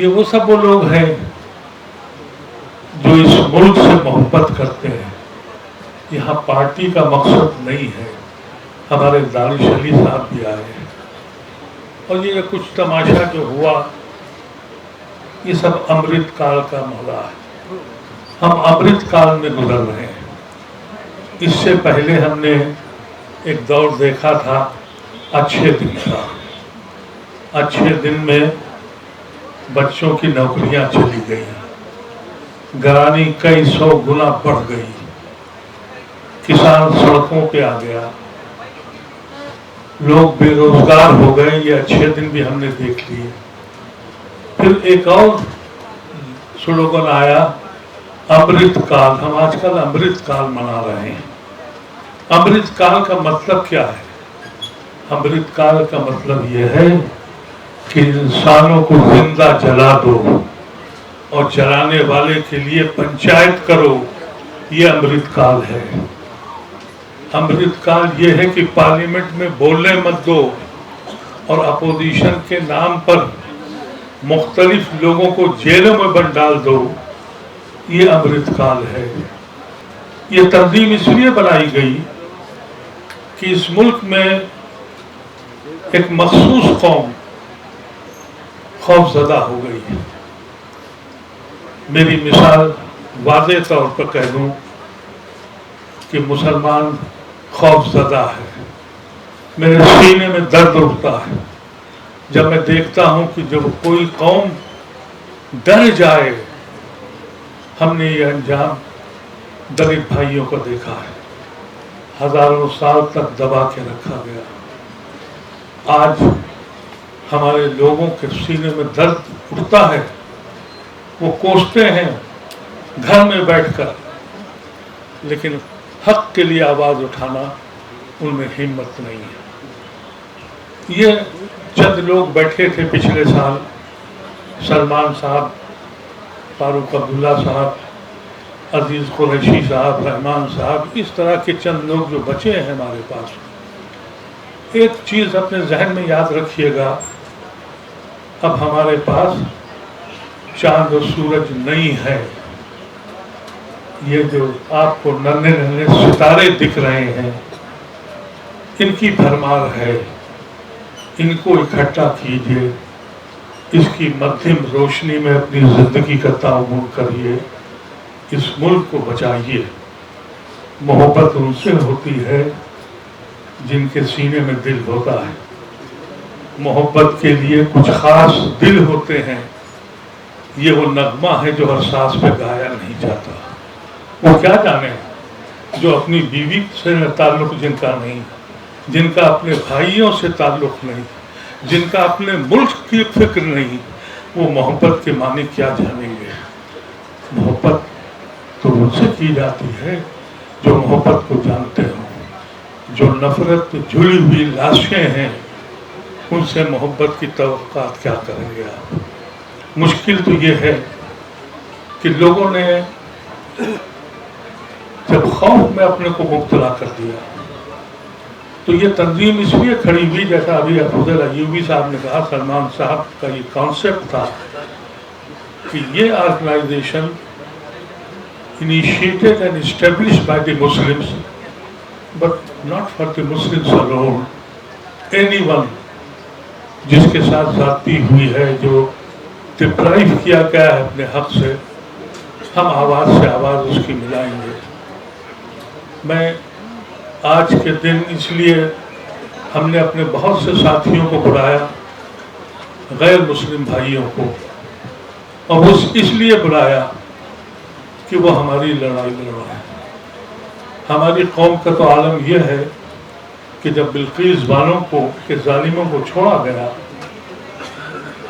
یہ وہ سب وہ لوگ ہیں جو اس ملک سے محبت کرتے ہیں. یہاں پارٹی کا مقصد نہیں ہے. ہمارے دانش علی صاحب بھی آئے ہیں اور یہ کچھ تماشا جو ہوا یہ سب امرت کال کا مولا ہے. ہم امرت کال میں گزر رہے ہیں. اس سے پہلے ہم نے ایک دور دیکھا تھا اچھے دن کا. اچھے دن میں بچوں کی نوکریاں چلی گئیں, گرانی کئی 100 گنا بڑھ گئی, کسان سڑکوں پہ آ گیا, لوگ بے روزگار ہو گئے. یہ اچھے دن بھی ہم نے دیکھ لیے. پھر ایک اور سلوگن آیا امرت کال. ہم آج کل امرت کال منا رہے ہیں. امرت کال کا مطلب کیا ہے؟ امرت کال کا مطلب یہ ہے کہ انسانوں کو زندہ جلا دو اور جلانے والے کے لیے پنچایت کرو. یہ امرت کال ہے. امرت کال یہ ہے کہ پارلیمنٹ میں بولنے مت دو اور اپوزیشن کے نام پر مختلف لوگوں کو جیلوں میں بند ڈال دو. یہ امرت کال ہے. یہ تنظیم اس لیے بنائی گئی کہ اس ملک میں ایک مخصوص قوم خوف زدہ ہو گئی ہے. میری مثال واضح طور پر کہہ دوں کہ مسلمان خوف زدہ ہے. میرے سینے میں درد اٹھتا ہے جب میں دیکھتا ہوں کہ جب کوئی قوم ڈر جائے. ہم نے یہ انجام دلت بھائیوں کو دیکھا ہے. ہزاروں سال تک دبا کے رکھا گیا. آج ہمارے لوگوں کے سینے میں درد اٹھتا ہے. وہ کوستے ہیں گھر میں بیٹھ کر, لیکن حق کے لیے آواز اٹھانا ان میں ہمت نہیں ہے. یہ چند لوگ بیٹھے تھے پچھلے سال, سلمان صاحب, فاروق عبداللہ صاحب, عزیز قریشی صاحب, رحمان صاحب, اس طرح کے چند لوگ جو بچے ہیں ہمارے پاس. ایک چیز اپنے ذہن میں یاد رکھیے گا, اب ہمارے پاس چاند و سورج نہیں ہے. یہ جو آپ کو ننھے ننھے ستارے دکھ رہے ہیں ان کی بھرمار ہے. ان کو اکٹھا کیجیے, اس کی مدھم روشنی میں اپنی زندگی کا تعاون کریے, اس ملک کو بچائیے. محبت ان سے ہوتی ہے جن کے سینے میں دل ہوتا ہے. محبت کے لیے کچھ خاص دل ہوتے ہیں. یہ وہ نغمہ ہے جو ہر سانس پہ گایا نہیں جاتا. وہ کیا جانے جو اپنی بیوی سے تعلق جن کا نہیں, جن کا اپنے بھائیوں سے تعلق نہیں, جن کا اپنے ملک کی فکر نہیں, وہ محبت کے معنی کیا جانیں گے. محبت تو ان سے کی جاتی ہے جو محبت کو جانتے ہوں. جو نفرت پہ جھلی ہوئی لاشیں ہیں ان سے محبت کی توقعات کیا کریں گے آپ. مشکل تو یہ ہے کہ لوگوں نے جب خوف میں اپنے کو مبتلا کر دیا تو یہ تنظیم اس لیے کھڑی ہوئی, جیسا ابھی افضل ایوبی صاحب نے کہا, سلمان صاحب کا یہ کانسیپٹ تھا کہ یہ organization initiated and established by the Muslims, but not for the Muslims alone. Anyone جس کے ساتھ زیادتی ہوئی ہے, جو ڈپرائیو کیا گیا ہے اپنے حق سے, ہم آواز سے آواز اس کی ملائیں گے. میں آج کے دن اس لیے ہم نے اپنے بہت سے ساتھیوں کو بلایا, غیر مسلم بھائیوں کو, اور اس لیے بلایا کہ وہ ہماری لڑائی لڑ رہے ہیں. ہماری قوم کا تو عالم یہ ہے کہ جب بلقیس بانو کو کے ظالموں کو چھوڑا گیا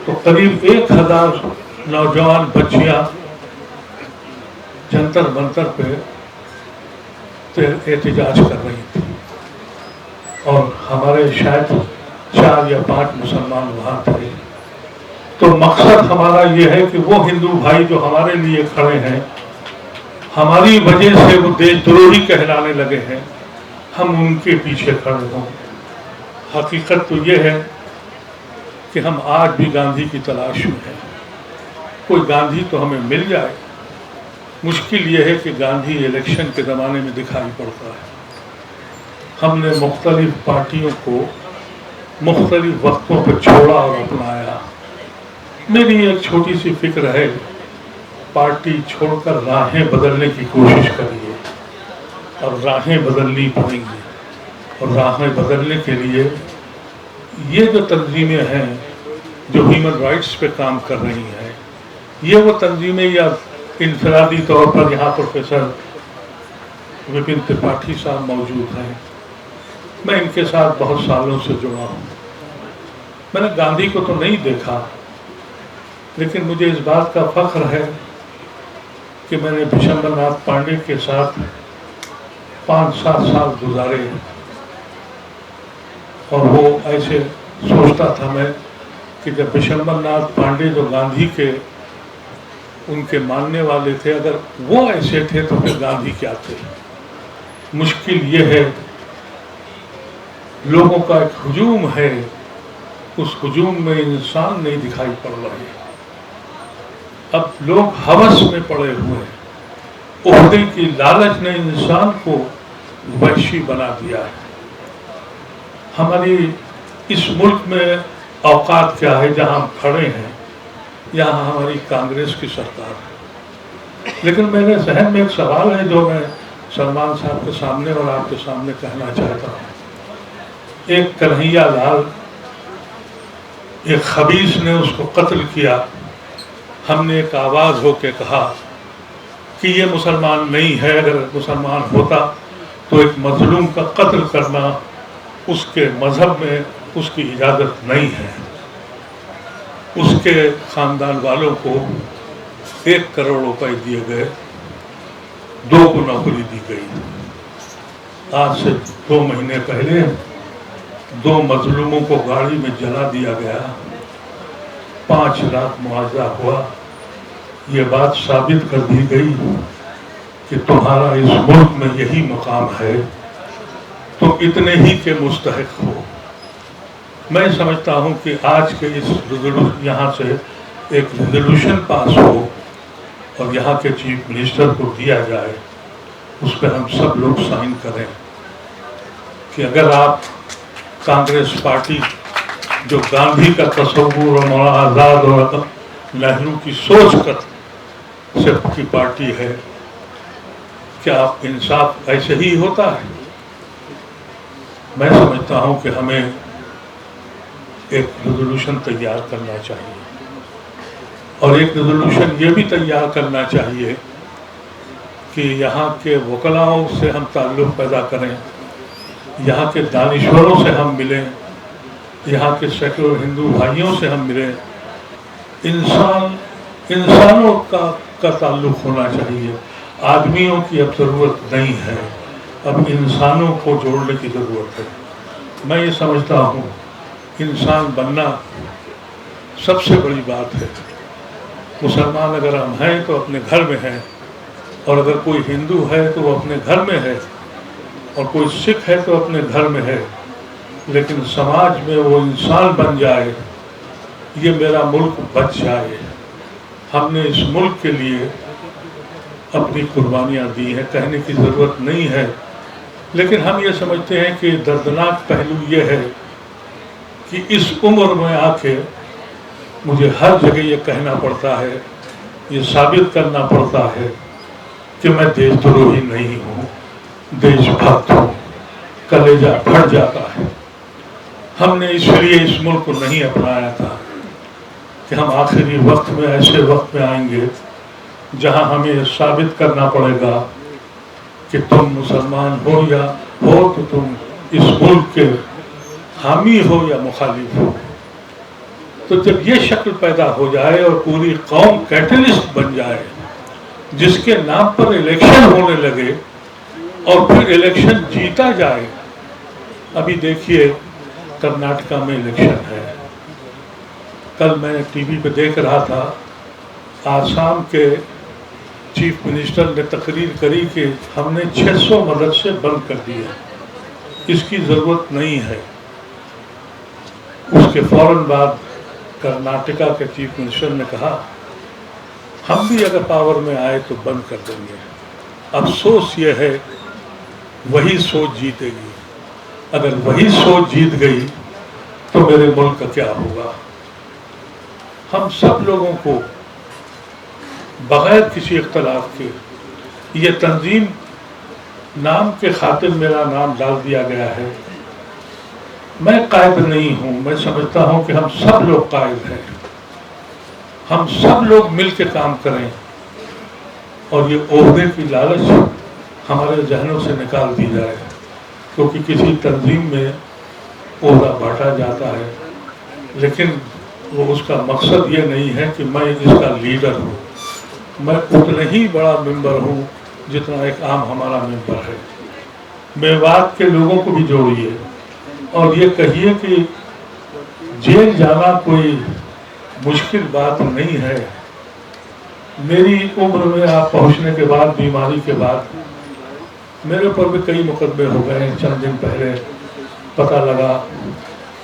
تو قریب 1000 نوجوان بچیاں جنتر منتر پہ احتجاج کر رہی تھی, اور ہمارے شاید 4 یا 5 مسلمان وہاں تھے. تو مقصد ہمارا یہ ہے کہ وہ ہندو بھائی جو ہمارے لیے کھڑے ہیں, ہماری وجہ سے وہ دیش دروہی کہلانے لگے ہیں, ہم ان کے پیچھے کھڑے ہوں. حقیقت تو یہ ہے کہ ہم آج بھی گاندھی کی تلاش میں ہیں. کوئی گاندھی تو ہمیں مل جائے. مشکل یہ ہے کہ گاندھی الیکشن کے زمانے میں دکھائی پڑتا ہے. ہم نے مختلف پارٹیوں کو مختلف وقتوں پہ چھوڑا اور اپنایا. میری ایک چھوٹی سی فکر ہے، پارٹی چھوڑ کر راہیں بدلنے کی کوشش کریے، اور راہیں بدلنی پڑیں گی. اور راہیں بدلنے کے لیے یہ جو تنظیمیں ہیں جو ہیومن رائٹس پہ کام کر رہی ہیں، یہ وہ تنظیمیں یا انفرادی طور پر یہاں پروفیسر وپن ترپاٹھی صاحب موجود ہیں، میں ان کے ساتھ بہت سالوں سے جڑا ہوں. میں نے گاندھی کو تو نہیں دیکھا، لیکن مجھے اس بات کا فخر ہے کہ میں نے بشمبر ناتھ پانڈے کے ساتھ 5-7 سال گزارے. اور وہ ایسے سوچتا تھا میں کہ جب بشمبر ناتھ پانڈے جو گاندھی کے ان کے ماننے والے تھے، اگر وہ ایسے تھے تو پھر گاندھی کیا تھے. مشکل یہ ہے، لوگوں کا ایک ہجوم ہے، اس ہجوم میں انسان نہیں دکھائی پڑ رہے. اب لوگ ہوس میں پڑے ہوئے ہیں. عہدے کی لالچ نے انسان کو وحشی بنا دیا ہے. ہماری اس ملک میں اوقات کیا ہے، جہاں ہم کھڑے ہیں یہاں ہماری کانگریس کی سرکار ہے. لیکن میرے ذہن میں ایک سوال ہے جو میں سلمان صاحب کے سامنے اور آپ کے سامنے کہنا چاہتا ہوں. ایک کنہیا لال، ایک خبیث نے اس کو قتل کیا. ہم نے ایک آواز ہو کے کہا کہ یہ مسلمان نہیں ہے. اگر مسلمان ہوتا تو ایک مظلوم کا قتل کرنا اس کے مذہب میں اس کی اجازت نہیں ہے. اس کے خاندان والوں کو 1 کروڑ روپے دیے گئے، 2 کو نوکری دی گئی. آج سے 2 مہینے پہلے 2 مظلوموں کو گاڑی میں جلا دیا گیا، 5 لاکھ معاوضہ ہوا. یہ بات ثابت کر دی گئی کہ تمہارا اس ملک میں یہی مقام ہے، تم اتنے ہی کے مستحق ہو. میں سمجھتا ہوں کہ آج کے اس یہاں سے ایک ریزولوشن پاس ہو اور یہاں کے چیف منسٹر کو دیا جائے، اس پہ ہم سب لوگ سائن کریں کہ اگر آپ کانگریس پارٹی جو گاندھی کا تصور اور مولانا آزاد اور نہرو کی سوچ کر صرف کی پارٹی ہے، کیا انصاف ایسے ہی ہوتا ہے؟ میں سمجھتا ہوں کہ ہمیں ایک ریزولوشن تیار کرنا چاہیے، اور ایک ریزولوشن یہ بھی تیار کرنا چاہیے کہ یہاں کے وکلاؤں سے ہم تعلق پیدا کریں، یہاں کے دانشوروں سے ہم ملیں، یہاں کے سیکولر ہندو بھائیوں سے ہم ملیں. انسانوں کا تعلق ہونا چاہیے. آدمیوں کی اب ضرورت نہیں ہے، اب انسانوں کو جوڑنے کی ضرورت ہے. میں یہ سمجھتا ہوں انسان بننا سب سے بڑی بات ہے. مسلمان اگر ہم ہیں تو اپنے گھر میں ہیں، اور اگر کوئی ہندو ہے تو وہ اپنے گھر میں ہے، اور کوئی سکھ ہے تو اپنے گھر میں ہے. لیکن سماج میں وہ انسان بن جائے، یہ میرا ملک بچ جائے. ہم نے اس ملک کے لیے اپنی قربانیاں دی ہیں، کہنے کی ضرورت نہیں ہے. لیکن ہم یہ سمجھتے ہیں کہ دردناک پہلو یہ ہے کہ اس عمر میں آ کے مجھے ہر جگہ یہ کہنا پڑتا ہے، یہ ثابت کرنا پڑتا ہے کہ میں دیش دروہی نہیں ہوں، دیش بھکت ہوں. کلیجہ پھٹ جاتا ہے. ہم نے اس لیے اس ملک کو نہیں اپنایا تھا کہ ہم آخری وقت میں ایسے وقت میں آئیں گے جہاں ہمیں ثابت کرنا پڑے گا کہ تم مسلمان ہو یا ہو تو تم اس ملک کے حامی ہو یا مخالف ہو. تو جب یہ شکل پیدا ہو جائے اور پوری قوم کیٹلسٹ بن جائے، جس کے نام پر الیکشن ہونے لگے اور پھر الیکشن جیتا جائے. ابھی دیکھیے کرناٹکا میں الیکشن ہے. کل میں ٹی وی پہ دیکھ رہا تھا، آسام کے چیف منسٹر نے تقریر کری کہ ہم نے 600 مدرسے بند کر دیے، اس کی ضرورت نہیں ہے. اس کے فوراً بعد کرناٹکا کے چیف منسٹر نے کہا ہم بھی اگر پاور میں آئے تو بند کر دیں گے. افسوس یہ ہے وہی سوچ جیتے گی. اگر وہی سوچ جیت گئی تو میرے ملک کا کیا ہوگا؟ ہم سب لوگوں کو بغیر کسی اختلاف کے یہ تنظیم نام کے خاطر میرا نام ڈال دیا گیا ہے. میں قائد نہیں ہوں. میں سمجھتا ہوں کہ ہم سب لوگ قائد ہیں. ہم سب لوگ مل کے کام کریں اور یہ عہدے کی لالچ ہمارے ذہنوں سے نکال دی جائے. کیونکہ کسی تنظیم میں عہدہ بانٹا جاتا ہے لیکن وہ اس کا مقصد یہ نہیں ہے کہ میں اس کا لیڈر ہوں. میں اتنا ہی بڑا ممبر ہوں جتنا ایک عام ہمارا ممبر ہے. میوات کے لوگوں کو بھی جوڑیے اور یہ کہیے کہ جیل جانا کوئی مشکل بات نہیں ہے. میری عمر میں آپ پہنچنے کے بعد، بیماری کے بعد میرے اوپر بھی کئی مقدمے ہو گئے. چند دن پہلے پتہ لگا،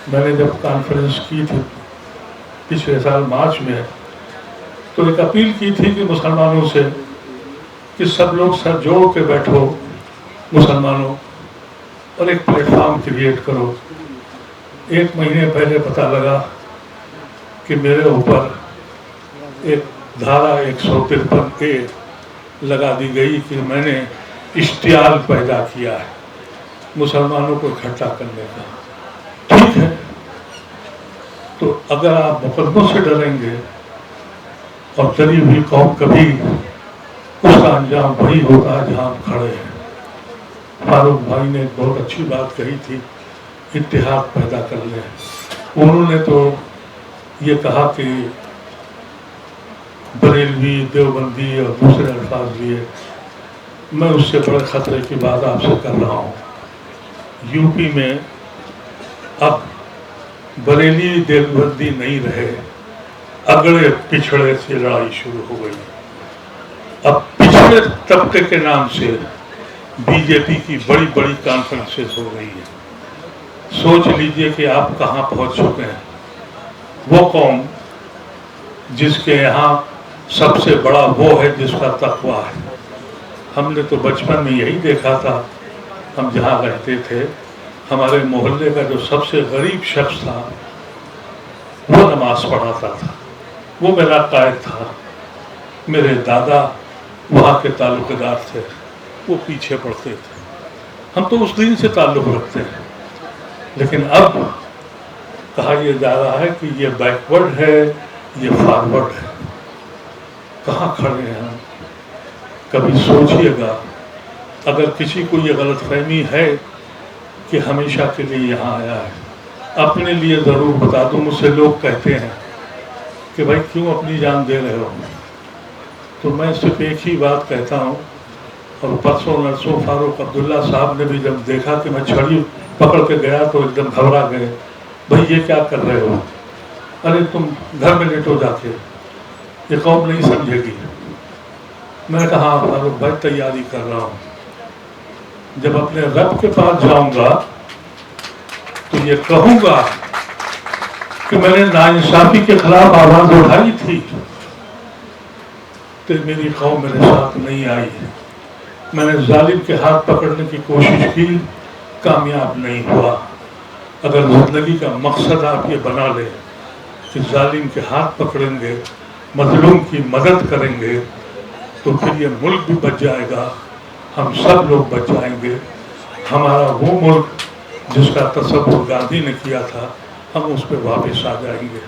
میں نے جب کانفرنس کی تھی پچھلے سال مارچ میں، تو ایک اپیل کی تھی کہ مسلمانوں سے کہ سب لوگ سر جوڑ کے بیٹھو مسلمانوں اور ایک پلیٹ فارم کریٹ کرو. ایک مہینے پہلے پتہ لگا کہ میرے اوپر ایک دھارا 153A لگا دی گئی کہ میں نے اشتعال پیدا کیا ہے مسلمانوں کو اکٹھا کرنے کا. ٹھیک ہے، تو اگر آپ مقدموں سے ڈریں گے اور ڈری ہوئی قوم کبھی اس کا انجام وہی ہوتا ہے جہاں ہم کھڑے ہیں. فاروق بھائی نے ایک بہت اچھی بات کہی تھی، اتحاد پیدا کر لیں. انہوں نے تو یہ کہا کہ بریلوی، دیوبندی اور دوسرے الفاظ لیے. میں اس سے بڑے خطرے کی بات آپ سے کر رہا ہوں. یو پی میں اب بریلی دیوبندی نہیں رہے، اگڑے پچھڑے سے لڑائی شروع ہو گئی. اب پچھڑے طبقے کے نام سے بی جے پی کی بڑی بڑی کانفرنسز ہو رہی ہیں. سوچ لیجئے کہ آپ کہاں پہنچ چکے ہیں. وہ قوم جس کے یہاں سب سے بڑا وہ ہے جس کا تقویٰ ہے. ہم نے تو بچپن میں یہی دیکھا تھا. ہم جہاں رہتے تھے ہمارے محلے کا جو سب سے غریب شخص تھا وہ نماز پڑھاتا تھا، وہ میرا قائد تھا. میرے دادا وہاں کے تعلق دار تھے، وہ پیچھے پڑتے تھے. ہم تو اس دین سے تعلق رکھتے ہیں. لیکن اب کہا یہ جا رہا ہے کہ یہ بیکورڈ ہے، یہ فارورڈ ہے. کہاں کھڑے ہیں ہم؟ کبھی سوچئے گا. اگر کسی کو یہ غلط فہمی ہے کہ ہمیشہ کے لیے یہاں آیا ہے، اپنے لیے ضرور بتا دوں. مجھ سے لوگ کہتے ہیں کہ بھائی کیوں اپنی جان دے رہے ہو؟ تو میں صرف ایک ہی بات کہتا ہوں. اور پرسوں نرسوں فاروق عبداللہ صاحب نے بھی جب دیکھا کہ میں چھڑی پکڑ کے گیا تو ایک دم گھبرا گئے. بھائی یہ کیا کر رہے ہو؟ ارے تم گھر میں لیٹو جا کے، یہ قوم نہیں سمجھے گی. میں نے کہا ہاں فاروق بھائی تیاری کر رہا ہوں. جب اپنے رب کے پاس جاؤں گا تو یہ کہوں گا کہ میں نے ناانصافی کے خلاف آواز اٹھائی تھی تو میری قوم میرے ساتھ نہیں آئی. میں نے ظالم کے ہاتھ پکڑنے کی کوشش کی، کامیاب نہیں ہوا. اگر زندگی کا مقصد آپ یہ بنا لیں کہ ظالم کے ہاتھ پکڑیں گے، مظلوم کی مدد کریں گے، تو پھر یہ ملک بھی بچ جائے گا، ہم سب لوگ بچ جائیں گے. ہمارا وہ ملک جس کا تصور گاندھی نے کیا تھا، ہم اس پہ واپس آ جائیں گے.